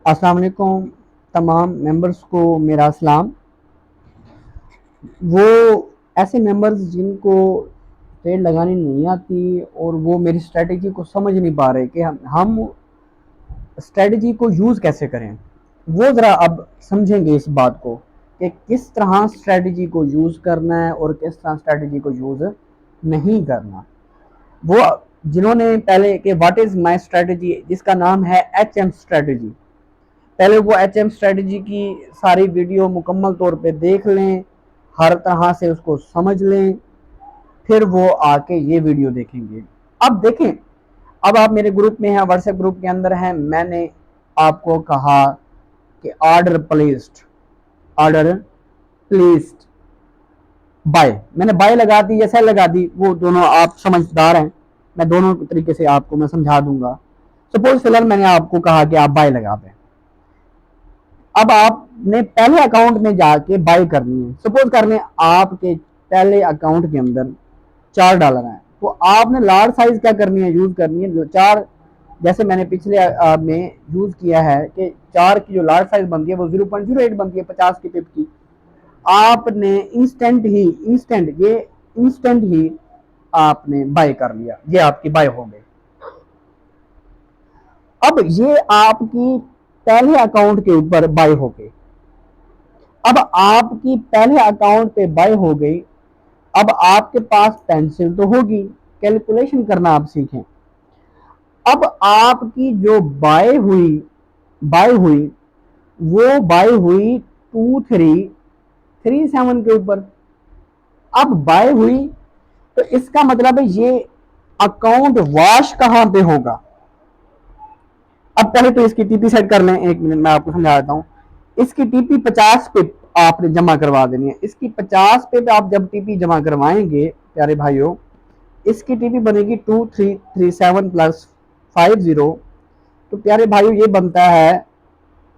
अस्सलाम वालेकुम तमाम मेंबर्स को मेरा सलाम। वो ऐसे मेंबर्स जिनको ट्रेड लगानी नहीं आती और वो मेरी स्ट्रेटजी को समझ नहीं पा रहे कि हम स्ट्रेटजी को यूज़ कैसे करें, वो ज़रा अब समझेंगे इस बात को कि किस तरह स्ट्रेटजी को यूज़ करना है और किस तरह स्ट्रेटजी को यूज़ नहीं करना। वो जिन्होंने पहले कि व्हाट इज़ माय स्ट्रेटजी, जिसका नाम है HM स्ट्रेटजी, पहले वो HM स्ट्रेटजी की सारी वीडियो मुकम्मल तौर पे देख लें, हर तरह से उसको समझ लें, फिर वो आके ये वीडियो देखेंगे। अब देखें, अब आप मेरे ग्रुप में हैं, व्हाट्सएप ग्रुप के अंदर हैं। मैंने आपको कहा कि ऑर्डर प्लेस्ड बाय, मैंने बाय लगा दी या सेल लगा दी, वो दोनों आप समझदार हैं, मैं दोनों तरीके से आपको मैं समझा दूंगा। सपोज फिलहाल मैंने आपको कहा कि आप बाय लगा दें। अब आपने पहले अकाउंट में जाके बाय करनी है। सपोज कर लें आपके पहले अकाउंट के अंदर $4 है, तो आपने लार्ज साइज क्या करनी है, यूज करनी है। जो 4, जैसे मैंने पिछले में यूज किया है कि 4 की जो लार्ज साइज बनती है वो 0.08 बनती है 50 की पिप की। आपने इंस्टेंट ही आपने बाय कर लिया, ये आपकी बाय हो गई। अब ये आपकी पहले अकाउंट के ऊपर बाय हो गई। अब आपकी पहले अकाउंट पे बाय हो गई। अब आपके पास पेंसिल तो होगी, कैलकुलेशन करना आप सीखें। अब आपकी जो बाय हुई वो बाय हुई 2337 के ऊपर। अब बाय हुई तो इसका मतलब है ये अकाउंट वॉश कहां पे होगा। अब पहले तो इसकी टीपी सेट कर लें, 1 मिनट मैं आपको समझा देता हूं। इसकी टीपी 50 पे आपने जमा करवा देनी है। इसकी 50 पे आप जब टीपी जमा करवाएंगे प्यारे भाइयों, इसकी टीपी बनेगी 2337 प्लस 50, तो प्यारे भाइयों ये बनता है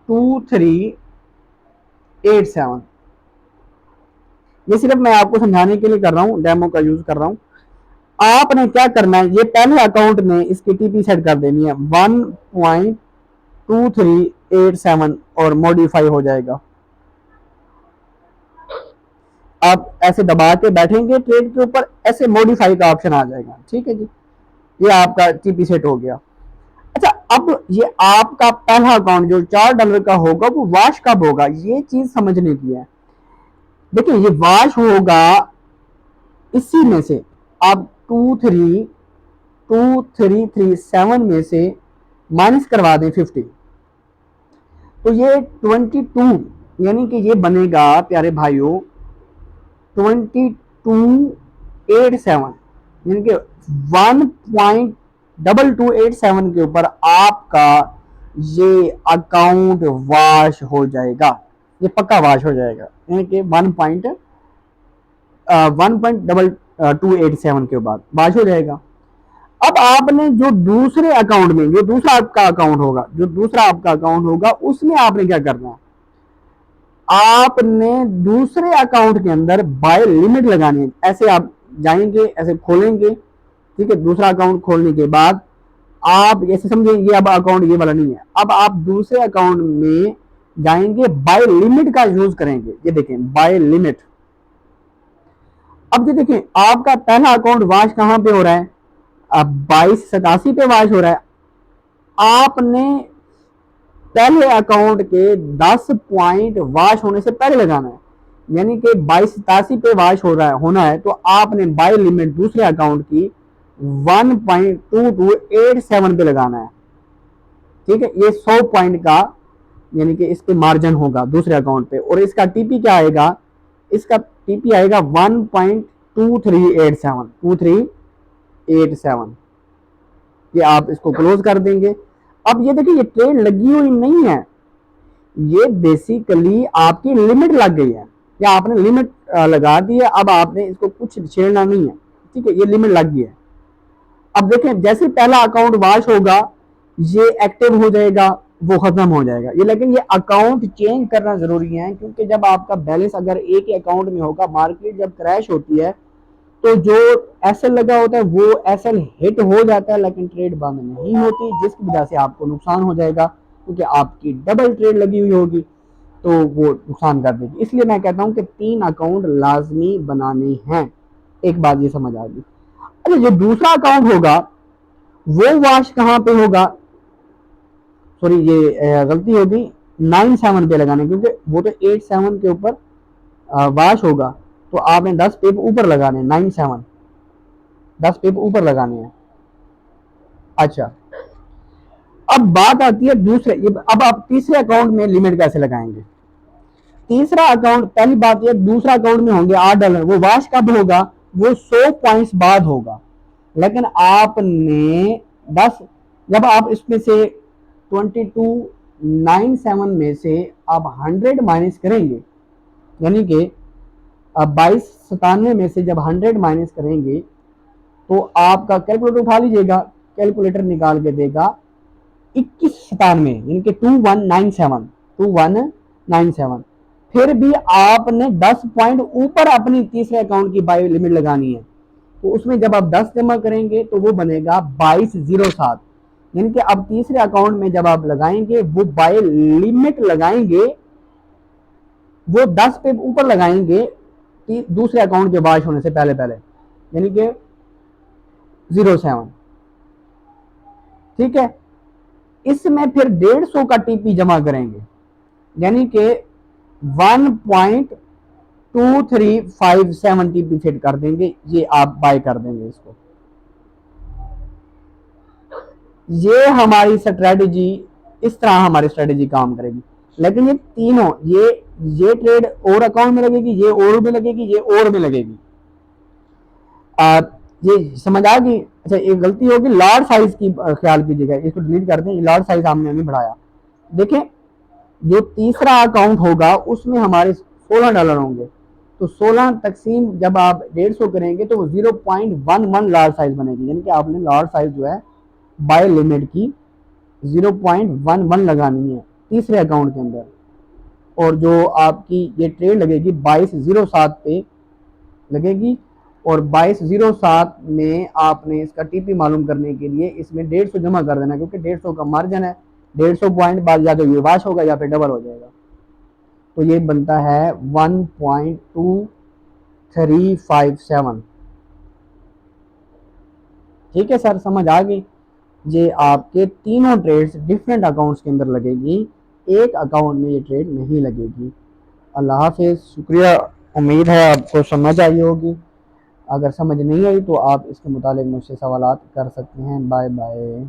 2387। ये सिर्फ मैं आपको समझाने के लिए कर रहा हूँ, डेमो का यूज कर रहा हूँ। आपने क्या करना है, ये पहले अकाउंट में इसकी टीपी सेट कर देनी है 1.2387 और मॉडिफाई हो जाएगा। आप ऐसे दबा के बैठेंगे ट्रेड के ऊपर, ऐसे मॉडिफाई का ऑप्शन आ जाएगा। ठीक है जी, ये आपका टीपी सेट हो गया। अच्छा, अब ये आपका पहला अकाउंट जो $4 का होगा वो वॉश कब होगा, ये चीज समझने की है। देखिए ये वॉश होगा इसी में से, आप 2337 में से माइनस करवा दें 50, तो ये 22, यानी कि ये बनेगा प्यारे भाइयों 2287, यानी कि 1.2287 के ऊपर आपका ये अकाउंट वॉश हो जाएगा, ये पक्का वॉश हो जाएगा, यानी कि 1.2287 के बाद वॉश हो जाएगा। अब आपने जो दूसरे अकाउंट में, जो दूसरा आपका अकाउंट होगा उसमें आपने क्या करना है, आपने दूसरे अकाउंट के अंदर बाय लिमिट लगानी है। ऐसे आप जाएंगे, ऐसे खोलेंगे, ठीक है। दूसरा अकाउंट खोलने के बाद आप ऐसे समझे ये अब अकाउंट ये वाला नहीं है, अब आप दूसरे अकाउंट में जाएंगे, बाय लिमिट का यूज करेंगे। ये देखें बाय लिमिट। अब ये देखें आपका पहला अकाउंट वॉश कहां पे हो रहा है, अब 2287 पे वॉश हो रहा है। आपने पहले अकाउंट के 10 पॉइंट वॉश होने से पहले लगाना है, यानी कि 2287 पे वॉश हो रहा है होना है, तो आपने बाय लिमिट दूसरे अकाउंट की 1.2287 पे लगाना है। ठीक है, ये 100 पॉइंट का यानी कि इस पे मार्जिन होगा दूसरे अकाउंट पे, और इसका टीपी क्या आएगा, इसका टीपी आएगा 1.2387। ये आप इसको क्लोज कर देंगे। अब ये देखिए ये ट्रेड लगी हुई नहीं है, ये बेसिकली आपकी लिमिट लग गई है, या आपने लिमिट लगा दी है, अब आपने इसको कुछ छेड़ना नहीं है। ठीक है, ये लिमिट लग गई है। अब देखें जैसे पहला अकाउंट वॉश होगा ये एक्टिव हो जाएगा, वो खत्म हो जाएगा ये, लेकिन ये अकाउंट चेंज करना जरूरी है, क्योंकि जब आपका बैलेंस अगर एक ही अकाउंट में होगा, मार्केट जब क्रैश होती है तो जो एसएल लगा होता है वो एसएल हिट हो जाता है, लेकिन ट्रेड बंद नहीं होती, जिसकी वजह से आपको नुकसान हो जाएगा। क्योंकि आपकी डबल ट्रेड लगी हुई होगी तो वो नुकसान कर देगी। इसलिए मैं कहता हूं कि 3 अकाउंट लाजमी बनाने हैं। एक बात ये समझ आ गई। अच्छा, जो दूसरा अकाउंट होगा वो वाश कहां पे होगा? सॉरी, ये गलती होगी, 9-7 पे लगाने, क्योंकि वो तो 8-7 के ऊपर वाश होगा, तो आपने 10 पेप ऊपर लगाने, 9-7 10 पेप ऊपर लगाने हैं। अच्छा, अब बात आती है दूसरे, अब आप तीसरे अकाउंट में लिमिट कैसे लगाएंगे? तीसरा अकाउंट, पहली बात ये, दूसरा अकाउंट में होंगे $8, वो वाश कब होगा? वो 100 पॉइंट्स बाद होगा। लेकिन आपने 10, जब आप इसमें से 2297 में से आप 100 माइनस करेंगे, यानी कि अब 2297 में से जब 100 माइनस करेंगे तो आपका कैलकुलेटर उठा लीजिएगा, कैलकुलेटर निकाल के देगा 2197, यानी कि 2197। फिर भी आपने 10 पॉइंट ऊपर अपनी तीसरे अकाउंट की बाय लिमिट लगानी है, तो उसमें जब आप 10 जमा करेंगे तो वो बनेगा 2207, यानी कि अब तीसरे अकाउंट में जब आप लगाएंगे वो बाय लिमिट लगाएंगे, वो 10 पे ऊपर लगाएंगे दूसरे अकाउंट के वाश होने से पहले पहले, यानी कि 07। ठीक है, इसमें फिर 150 का टीपी जमा करेंगे, यानी कि 1.2357 टीपी फिट कर देंगे, ये आप बाय कर देंगे इसको। ये हमारी स्ट्रेटेजी, इस तरह हमारी स्ट्रेटेजी काम करेगी। लेकिन ये तीनों, ये ट्रेड और अकाउंट में लगेगी, ये और में लगेगी, ये और में लगेगी। ये समझ आ गई? अच्छा, एक गलती होगी, लार्ज साइज की ख्याल कीजिएगा, इसको डिलीट कर दें, लार्ज साइज हमने अभी बढ़ाया। देखें, जो तीसरा अकाउंट होगा उसमें हमारे $16 होंगे, तो 16 तकसीम जब आप 150 करेंगे तो वो 0.11 लार्ज साइज बनेगी, यानी कि आपने लार्ज साइज जो है बाय लिमिट की 0.11 लगानी है तीसरे अकाउंट के अंदर। और जो आपकी ये ट्रेड लगेगी 2207 पे लगेगी, और 2207 में आपने इसका टीपी मालूम करने के लिए इसमें 150 जमा कर देना, क्योंकि 150 का मार्जिन है, 150 पॉइंट बाद या तो ये वाश होगा या फिर डबल हो जाएगा, तो ये बनता है 1.2357। ठीक है सर, समझ आ गई? ये आपके तीनों ट्रेड्स डिफरेंट अकाउंट्स के अंदर लगेगी, एक अकाउंट में ये ट्रेड नहीं लगेगी। अल्लाह हाफिज़, शुक्रिया, उम्मीद है आपको समझ आई होगी। अगर समझ नहीं आई तो आप इसके मुतालिक मुझसे सवालात कर सकते हैं। Bye bye.